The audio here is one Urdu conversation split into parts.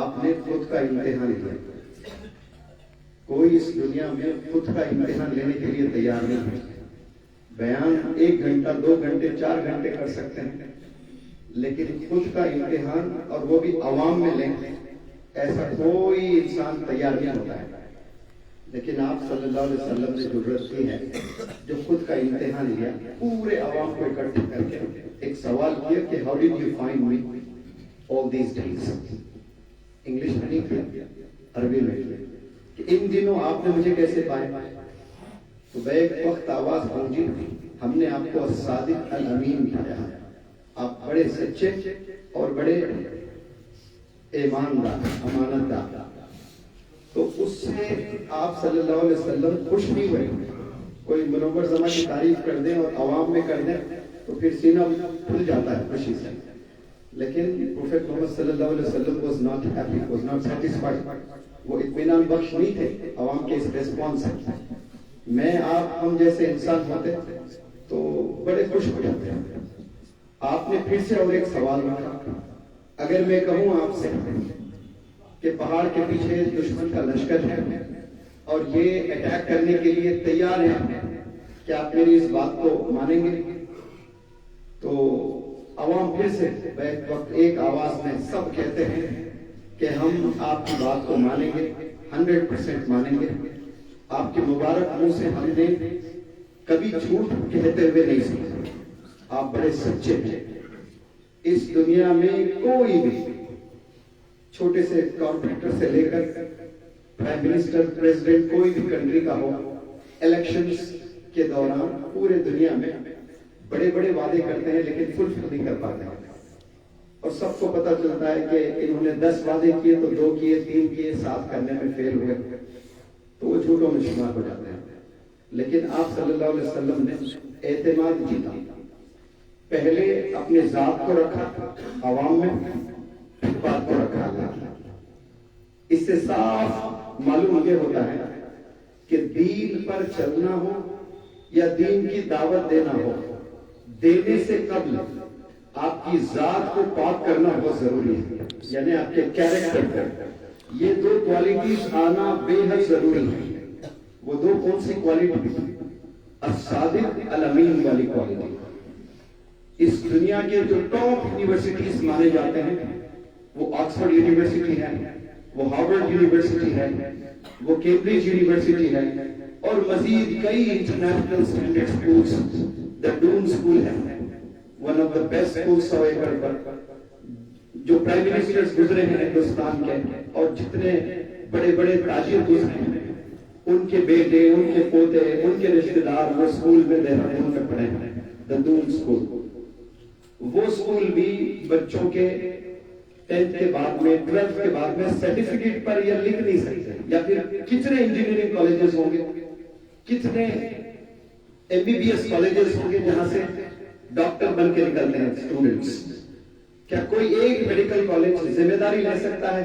آپ نے خود کا امتحان لیا. کوئی اس دنیا میں خود کا امتحان لینے کے لیے تیار نہیں ہے. بیان 1 گھنٹہ 2 گھنٹے 4 گھنٹے کر سکتے ہیں، لیکن خود کا امتحان اور وہ بھی عوام میں لیں ایسا کوئی انسان تیار نہیں ہوتا ہے. لیکن آپ صلی اللہ علیہ وسلم نے ضرورت کی ہے جو خود کا امتحان لیا، پورے عوام کو اکٹھے کر کے ایک سوال کیا کہ how did you find me all these days. English میں نہیں کیا، عربی میں کیا کہ ان دنوں آپ نے مجھے کیسے پائے. تو بیک وقت آواز پہنچی، ہم نے آپ کو الصادق الامین کیا، آپ بڑے سچے اور بڑے ایماندار امانت دار. تو اس سے آپ صلی اللہ علیہ وسلم خوش نہیں ہوئے. کوئی منور زمان کی تعریف کر دیں اور عوام میں کر دیں تو پھر سینہ پھول جاتا ہے خوشی سے. لیکن پروفیٹ محمد صلی اللہ علیہ وسلم was not happy, was not satisfied. وہ اطمینان بخش نہیں تھے عوام کے اس ریسپانس سے. میں آپ ہم جیسے انسان ہوتے تو بڑے خوش ہو جاتے ہیں. آپ نے پھر سے اور ایک سوال رکھا، اگر میں کہوں آپ سے کہ پہاڑ کے پیچھے دشمن کا لشکر ہے اور یہ اٹیک کرنے کے لیے تیار ہے، کیا آپ میری اس بات کو مانیں گے؟ تو عوام پھر سے بیک وقت ایک آواز میں سب کہتے ہیں کہ ہم آپ کی بات کو مانیں گے، 100% مانیں گے. آپ کے مبارک منہ سے ہم نے کبھی جھوٹ کہتے ہوئے نہیں سنا. آپ بڑے سچے ہیں. اس دنیا میں کوئی بھی چھوٹے سے کارپوریٹر سے لے کر پرائم منسٹر پریزیڈنٹ کوئی بھی کنٹری کا ہو، الیکشنز کے دوران پورے دنیا میں بڑے بڑے وعدے کرتے ہیں لیکن فلفل نہیں کر پاتے ہیں. اور سب کو پتا چلتا ہے کہ انہوں نے 10 وعدے کیے تو 2 کیے 3 کیے 7 کرنے میں فیل ہوئے، تو وہ جھوٹوں میں شمار ہو جاتے ہیں. لیکن آپ صلی اللہ علیہ وسلم نے اعتماد جیتا. پہلے اپنے ذات کو رکھا عوام میں، پھر بات کو رکھا اللہ. اس سے صاف معلوم یہ ہوتا ہے کہ دین پر چلنا ہو یا دین کی دعوت دینا ہو، دینے سے قبل آپ کی ذات کو پاک کرنا بہت ضروری ہے. یعنی آپ کے کیریکٹر پر یہ 2 کوالٹیز آنا بے حد ضروری ہے. وہ 2 کون سی کوالٹی؟ الصادق الامین والی کوالٹی. اس دنیا کے جو ٹاپ یونیورسٹیز مانے جاتے ہیں وہ آکسفورڈ یونیورسٹی ہے، وہ ہارورڈ یونیورسٹی ہے، وہ کیمبرج یونیورسٹی ہے، اور مزید کئی international standard schools. The Doon school ہے one of the best schools اویکر پر. جو پرائم منسٹرز گزرے ہیں ہندوستان کے اور جتنے بڑے بڑے تاجر گزرے ہیں، ان کے بیٹے، ان کے پوتے، ان کے رشتہ دار وہ اسکول میں دہرادون میں پڑھے ہیں. دا ڈون اسکول وہ اسکول بھی بچوں کے 10th کے بعد میں 12th کے بعد میں سرٹیفکیٹ پر یہ لکھ نہیں سکتے. یا پھر کتنے انجینئرنگ کالجز ہوں گے، کتنے MBBS کالجز ہوں گے جہاں سے ڈاکٹر بن کے نکلتے ہیں اسٹوڈنٹس. کیا کوئی ایک میڈیکل کالج ذمہ داری لے سکتا ہے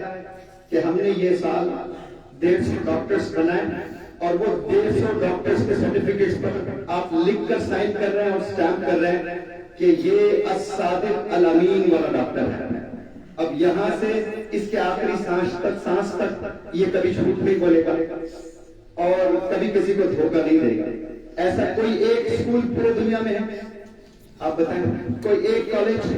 کہ ہم نے یہ سال 150 ڈاکٹرز بنائے اور وہ 150 ڈاکٹرز کے سرٹیفکیٹس پر آپ لکھ کر سائن کر رہے ہیں اور سٹیمپ کر رہے ہیں کہ یہ الصادق الامین والا ڈاکٹر ہے. اب یہاں سے اس کے آخری سانس تک یہ کبھی جھوٹ نہیں بولے گا اور کبھی کسی کو دھوکہ نہیں دے گا. ایسا کوئی ایک اسکول پورے دنیا میں ہے؟ آپ بتائیں کوئی ایک کالج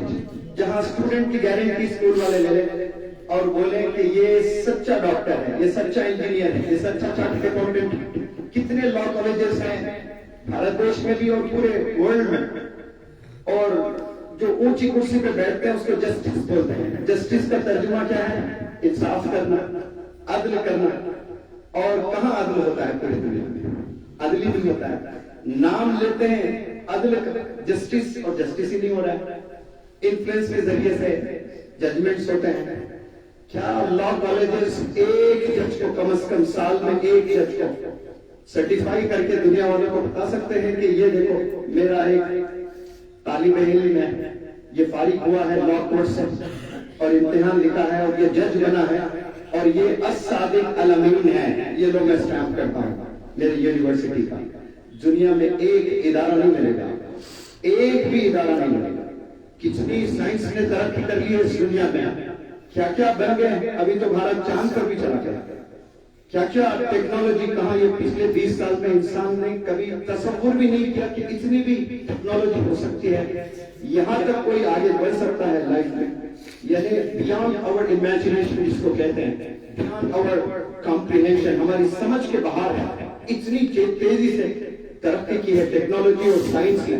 جہاں اسٹوڈنٹ کی گارنٹی اسکول والے لے لیں اور بولیں کہ یہ سچا ڈاکٹر ہے، یہ سچا انجینئر ہے، یہ سچا چارٹرڈ اکاؤنٹنٹ. کتنے لا کالجز ہیں بھارت دیش میں بھی اور پورے ورلڈ میں، اور جو اونچی کرسی پہ بیٹھتے ہیں اس کو جسٹس بولتے ہیں. جسٹس کا ترجمہ کیا ہے؟ انصاف کرنا، عدل کرنا. اور کہاں عدل ہوتا ہے پوری دنیا میں؟ عدل ہی نہیں ہوتا ہے. نام لیتے ہیں عدل جسٹس اور جسٹس ہی نہیں ہو رہا ہے. انفلوئنس کے ذریعے سے ججمنٹس ہوتے ہیں. کیا لا کالجز ایک جج کو کم از کم سال میں ایک جج کو سرٹیفائی کر کے دنیا والوں کو بتا سکتے ہیں کہ یہ دیکھو میرا ایک طالب علم ہے، یہ فارغ ہوا ہے لا کورس سے اور امتحان لکھا ہے اور یہ جج بنا ہے اور یہ الصادق الامین ہے، یہ لوگ میں اسٹیمپ کرتا ہوں میری یونیورسٹی کا. دنیا میں ایک ادارہ نہیں ملے گا، ایک بھی ادارہ نہیں ملے گا کتنی سائنس نے ترقی کر لی ہے اس دنیا میں، کیا کیا بن گئے ہیں، ابھی تو بھارت چاند پر بھی چلا گیا، کیا کیا ٹیکنالوجی کہاں، یہ پچھلے 20 سال میں انسان نے کبھی تصور بھی نہیں کیا کہ اتنی بھی ٹیکنالوجی ہو سکتی ہے، یہاں تک کوئی آگے بڑھ سکتا ہے لائف میں، یعنی بیانڈ آور امیجنیشن جس کو کہتے ہیں، بیانڈ آور کمپریہنشن، ہماری سمجھ کے باہر ہے، اتنی تیزی سے ترقی کی ہے ٹیکنالوجی اور سائنس نے،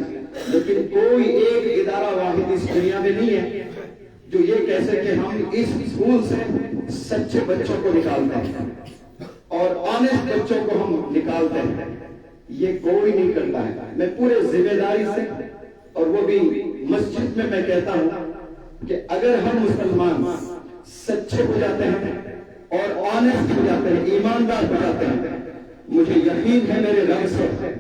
لیکن کوئی ایک ادارہ واحد اس دنیا میں نہیں ہے جو یہ کہہ سکے ہم اس اسکول سے سچے بچوں کو نکالتے ہیں اور آنےسٹ بچوں کو ہم نکالتے ہیں، یہ کوئی نہیں کرتا ہے۔ میں پورے ذمہ داری سے، اور وہ بھی مسجد میں کہتا ہوں کہ اگر ہم مسلمان سچے ہو جاتے ہیں اور آنےسٹ ہو جاتے ہیں، ایماندار ہو جاتے ہیں، مجھے یقین ہے میرے رب سے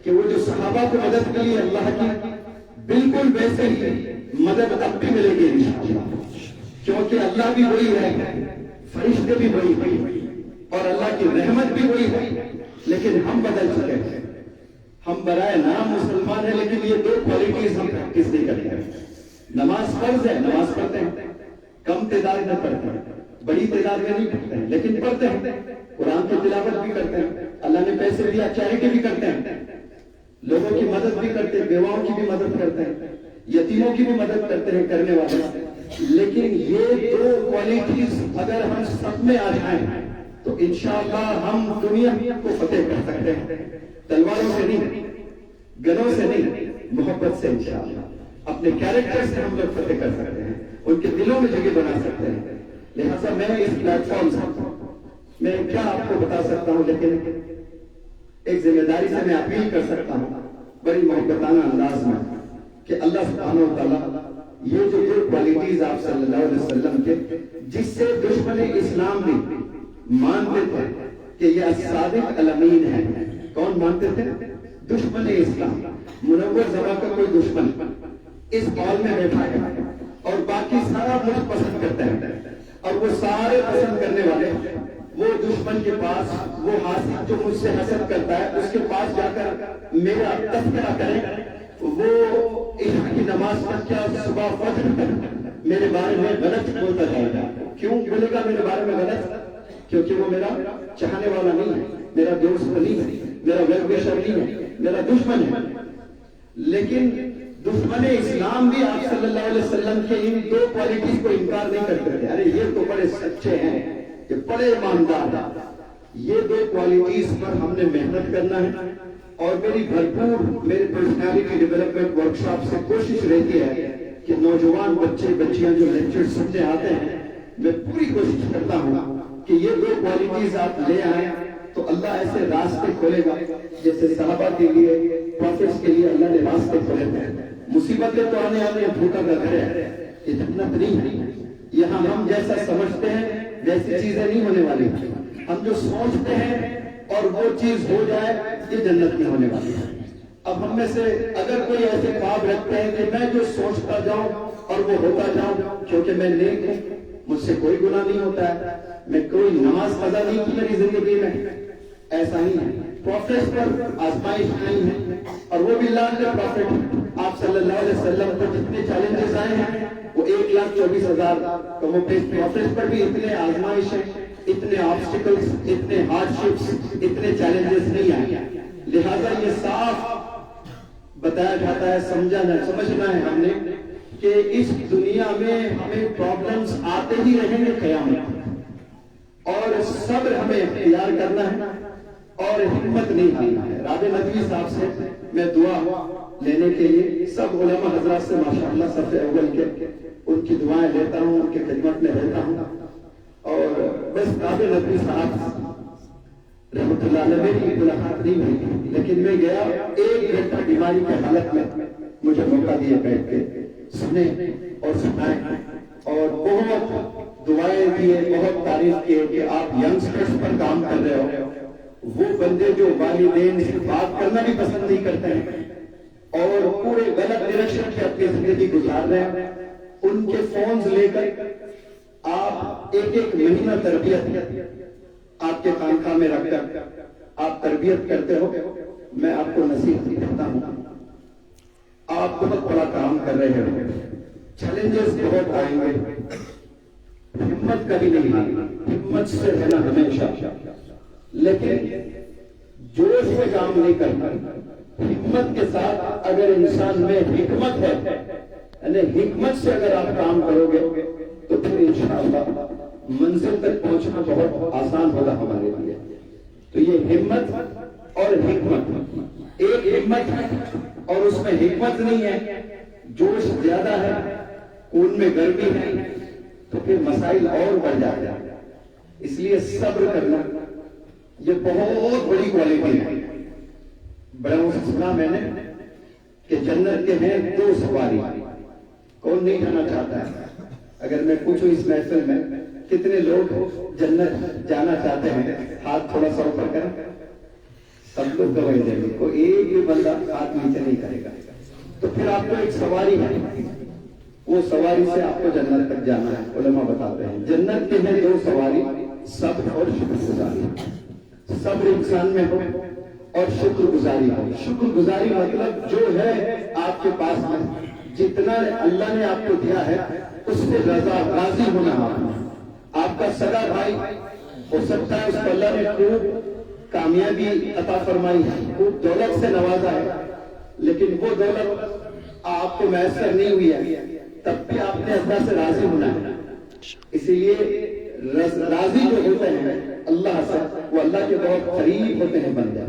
کہ وہ جو صحابہ کو مدد کے لیے اللہ کی، بالکل ویسے ہی مدد اب بھی ملے گی انشاءاللہ، کیونکہ اللہ بھی وہی ہے، فرشتے بھی وہی ہے اور اللہ کی رحمت بھی وہی ہے، لیکن ہم بدل چکے ہیں، ہم برائے نام مسلمان ہیں لیکن یہ دو کوالٹیز ہم پریکٹس نہیں کرتے ہیں۔ نماز فرض ہے، نماز پڑھتے ہیں، کم تعداد میں پڑھتے ہیں، بڑی تعداد میں نہیں پڑھتے ہیں، لیکن پڑھتے ہیں، قرآن کی تلاوت بھی کرتے ہیں، اللہ نے پیسے دیا چیریٹی بھی کرتے ہیں، لوگوں کی مدد بھی کرتے ہیں، بیواؤں کی بھی مدد کرتے ہیں، یتیموں کی بھی مدد کرتے ہیں کرنے والے، لیکن یہ دو کوالٹیز اگر ہم سب میں آ جائیں تو انشاءاللہ ہم دنیا کو فتح کر سکتے ہیں، تلواروں سے نہیں، گنوں سے نہیں، محبت سے انشاءاللہ، اپنے کیریکٹر سے ہم لوگ فتح کر سکتے ہیں، ان کے دلوں میں جگہ بنا سکتے ہیں۔ لہٰذا میں اس پلیٹ فارم سے میں کیا آپ کو بتا سکتا ہوں، لیکن ایک ذمہ داری سے میں اپیل کر سکتا ہوں بڑی محبتانہ انداز میں کہ اللہ سبحانہ و تعالیٰ یہ جو دو کوالٹیز آپ صلی اللہ علیہ وسلم کے، جس سے دشمن اسلام بھی مانتے تھے کہ یہ الصادق الامین ہے، کون مانتے تھے؟ دشمن اسلام، منور زماں کا کوئی دشمن اس ہال میں بیٹھا ہے اور باقی سارا مجھ پسند کرتا ہے، اور وہ سارے پسند کرنے والے وہ دشمن کے پاس، وہ حاسد جو مجھ سے حسد کرتا ہے اس کے پاس جا کر میرا تذکرہ کریں، وہ عشاء کی نماز پڑھ کے صبح فجر تک میرے بارے میں غلط بولتا جائے گا۔ کیوں بولے گا میرے بارے میں غلط؟ کیونکہ وہ میرا چاہنے والا نہیں ہے، میرا دوست نہیں ہے، میرا ویل وشر نہیں ہے، میرا دشمن ہے۔ لیکن دشمن اسلام بھی آپ صلی اللہ علیہ وسلم کے ان دو کوالٹیز کو انکار نہیں کرتے تھے، ارے یہ تو بڑے سچے ہیں، یہ بڑے ایماندار ہیں۔ یہ دو کوالٹیز پر ہم نے محنت کرنا ہے، اور میری بھرپور میری پرسنالٹی ڈیولپمنٹ ورکشاپ سے کوشش رہتی ہے کہ نوجوان بچے بچیاں جو لیکچر سننے آتے ہیں، میں پوری کوشش کرتا ہوں کہ یہ دو کوالٹیز آپ لے آئیں تو اللہ ایسے راستے کھولے گا جیسے صحابہ کے لیے، پروفیٹس کے لیے اللہ نے راستے کھولے تھے۔ مصیبتیں تو آنے بھوکا کا گھر ہے، یہ جنت نہیں ہے، یہاں ہم جیسا سمجھتے ہیں ویسی چیزیں نہیں ہونے والی، ہم جو سوچتے ہیں اور وہ چیز ہو جائے یہ جنت نہیں ہونے والی ہے۔ اب ہم میں سے اگر کوئی ایسے خواب رکھتے ہیں کہ میں جو سوچتا جاؤں اور وہ ہوتا جاؤں کیونکہ میں نیک ہوں، مجھ سے کوئی گناہ نہیں ہوتا ہے، میں کوئی نماز قضا نہیں کی میری زندگی میں، ایسا ہی ہے۔ پروفیٹ پر آزمائش نہیں ہے، اور وہ بھی اللہ کے پروفیٹ آپ صلی اللہ علیہ وسلم پر جتنے چیلنجز آئے ہیں وہ 1,24,000 کا، وہ پروفیٹ پر بھی اتنے آزمائش ہیں، اتنے آبسٹیکلز، اتنے ہارڈشپس، اتنے چیلنجز نہیں آئے۔ لہٰذا یہ صاف بتایا جاتا ہے، سمجھنا ہے ہم نے کہ اس دنیا میں ہمیں پرابلمز آتے ہی رہیں گے قیامت، اور صبر ہمیں اختیار کرنا ہے اور ہمت نہیں ہارنا ہے۔ رابع ندوی صاحب سے میں دعا لینے کے لیے سب علماء حضرات سے ماشاءاللہ صف اول کے ان کی دعائیں لیتا ہوں، ان کی خدمت میں رہتا ہوں، اور بس رابع ندوی صاحب رحمت اللہ علیہ میری ملاقات نہیں ہوئی، لیکن میں گیا 1 گھنٹہ بیماری کے حالت میں، مجھے موقع دیے بیٹھ کے سنیں اور سنائیں، اور بہت دعائیں دیے، بہت تعریف کیے کہ آپ ینگسٹرز پر کام کر رہے ہو، وہ بندے جو والدین سے بات کرنا بھی پسند نہیں کرتے ہیں اور پورے غلط ڈائریکشن کی اپنی زندگی گزار رہے ہیں، ان کے فونز لے کر آپ ایک مہینہ تربیت آپ کے خانقاہ میں رکھ کر آپ تربیت کرتے ہو، میں آپ کو نصیحت کرتا ہوں، آپ بہت بڑا کام کر رہے ہو، چیلنجز بہت آئیں گے، ہمت کبھی نہیں ہارنا، ہمت سے رہنا ہمیشہ، لیکن جوش میں کام نہیں کرنا، ہمت کے ساتھ اگر انسان میں حکمت ہے، یعنی حکمت سے اگر آپ کام کرو گے تو پھر انشاءاللہ منزل تک پہنچنا بہت آسان ہوگا ہمارے لیے۔ تو یہ ہمت اور حکمت، ایک ہمت ہے اور اس میں حکمت نہیں ہے، جوش زیادہ ہے، خون میں گرمی ہے، تو پھر مسائل اور بڑھ جاتے ہیں۔ اس لیے صبر کرنا یہ بہت بڑی کوالٹی ہے۔ بڑوں سے سنا میں نے کہ جنت کے ہیں 2 سواری، کون نہیں جانا چاہتا ہے؟ اگر میں پوچھوں اس محفل میں کتنے لوگ جنت جانا چاہتے ہیں، ہاتھ تھوڑا سا اوپر کریں۔ سب لوگ گواہی دیں گے، کوئی ایک بھی بندہ ہاتھ نیچے نہیں کرے گا۔ تو پھر آپ کو ایک سواری ہے، وہ سواری سے آپ کو جنت تک جانا ہے۔ علماء بتاتے ہیں جنت کے ہیں 2 سواری، صبر اور شکر گزاری۔ صبر انسان میں ہو اور شکر گزاری ہو۔ شکر گزاری مطلب جو ہے آپ کے پاس میں، جتنا اللہ نے آپ کو دیا ہے اس سے راضی ہونا۔ آپ کا سگا بھائی ہو سکتا ہے اس کو اللہ نے خوب کامیابی عطا فرمائی ہے، خوب دولت سے نوازا ہے، لیکن وہ دولت آپ کو میسر نہیں ہوئی ہے، تب بھی آپ نے اللہ سے راضی ہونا ہے۔ اسی لیے راضی جو ہوتے ہیں اللہ سے، وہ اللہ کے بہت قریب ہوتے ہیں بندے،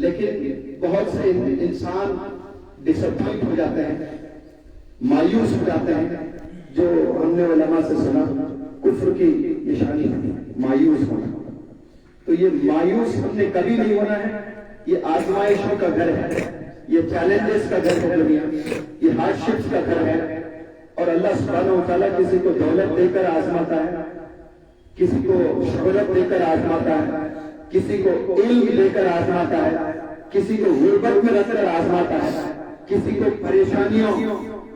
لیکن بہت سے انسان ڈس اپوائنٹ ہو جاتے ہیں، مایوس ہو جاتے ہیں، جو ہم نے علماء سے سنا کفر کی نشانی ہے مایوس ہونا۔ تو یہ مایوس ہم نے کبھی نہیں ہونا ہے، یہ آزمائشوں کا گھر ہے، یہ چیلنجز کا گھر ہے دنیا، یہ ہارڈشپس کا گھر ہے، اور اللہ سبحانہ و تعالیٰ کسی کو دولت دے کر آزماتا ہے، کسی کو شہرت دے کر آزماتا ہے، کسی کو علم دے کر آزماتا ہے، کسی کو غربت میں رکھ کر آزماتا ہے، کسی کو پریشانیوں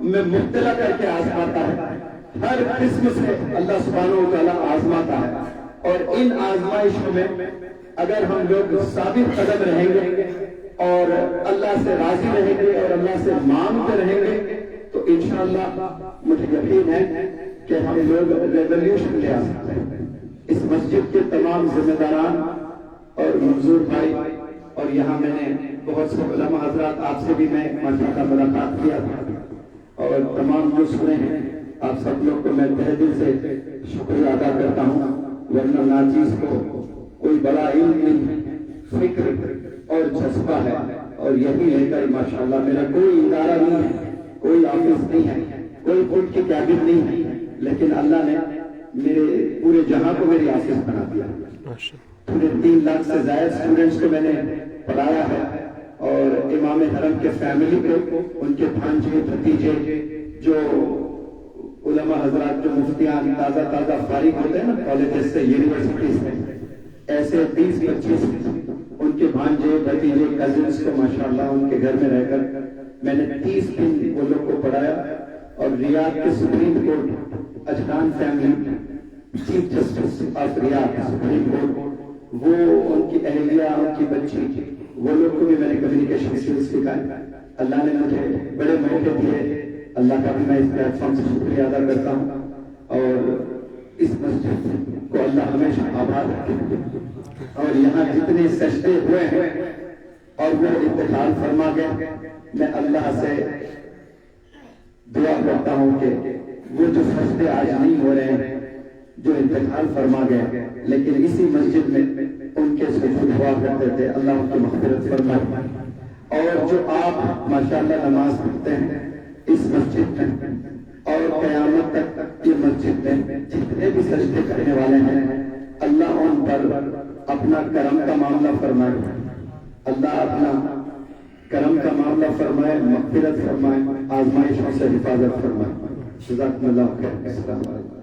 میں مبتلا کر کے آزماتا ہے۔ ہر قسم سے اللہ سبحانہ و تعالیٰ آزماتا ہے، اور ان آزمائشوں میں اگر ہم لوگ ثابت قدم رہیں گے اور اللہ سے راضی رہیں گے اور اللہ سے مانگتے رہیں گے تو انشاءاللہ مجھے یقین ہے کہ ہم لوگ ریولیوشن لے آ سکتے ہیں۔ اس مسجد کے تمام ذمہ داران اور منظور بھائی، اور یہاں میں نے بہت سے علماء حضرات، آپ سے بھی میں ماشاءاللہ ملاقات کیا تھا، اور تمام جو سنے ہیں آپ سب لوگ کو میں تہ دل سے شکریہ ادا کرتا ہوں، ورنہ ناچیز کو کوئی بڑا علم نہیں، فکر اور جذبہ ہے، اور یہی لے کر ماشاءاللہ میرا کوئی ادارہ نہیں ہے، کوئی آفس نہیں ہے، کوئی خود کی کیبن نہیں ہے، لیکن اللہ نے میرے پورے جہاں کو میری آفس بنا دیا۔ پورے 3 لاکھ سے زائد اسٹوڈنٹس کو میں نے پڑھایا ہے، اور امام حرم کے فیملی کو، ان کے بھانجے بھتیجے، جو علماء حضرات جو مفتیان تازہ فارغ ہوتے ہیں نا کالجز سے، یونیورسٹیز سے، ایسے 20-25 ان کے بھانجے بھتیجے کزنس کو ماشاءاللہ ان کے گھر میں رہ کر میں نے 30 دن وہ لوگ کو پڑھایا، اور ریاض کے سپریم کورٹ اجران family chief justice of Riyadh supreme court, وہ ان کی اہلیہ، ان کی بچی، وہ لوگ کو بھی میں نے کمیونیکیشن اسکلز سکھائے۔ اللہ نے مجھے بڑے موقع دیے، اللہ کا بھی میں اس پلیٹ فارم سے شکریہ ادا کرتا ہوں، اور اس مسجد کو اللہ ہمیشہ آباد رکھے، اور یہاں جتنے سجدے ہوئے ہیں اور وہ انتقال فرما گئے، میں اللہ سے دعا کرتا ہوں کہ وہ جو سجدے آج نہیں ہو رہے ہیں، جو انتقال فرما گئے لیکن اسی مسجد میں ان کے سجود ہوا کرتے تھے، اللہ ان کی مغفرت فرمائے، اور جو آپ ماشاءاللہ نماز پڑھتے ہیں اس مسجد میں، اور قیامت تک یہ مسجد میں جتنے بھی سجدے کرنے والے ہیں، اللہ ان پر اپنا کرم کا معاملہ فرمائے، اللہ اپنا کرم کا معاملہ فرمائے، مغفرت فرمائے، آزمائشوں سے حفاظت فرمائے۔ جزاکم اللہ خیر۔ السلام علیکم۔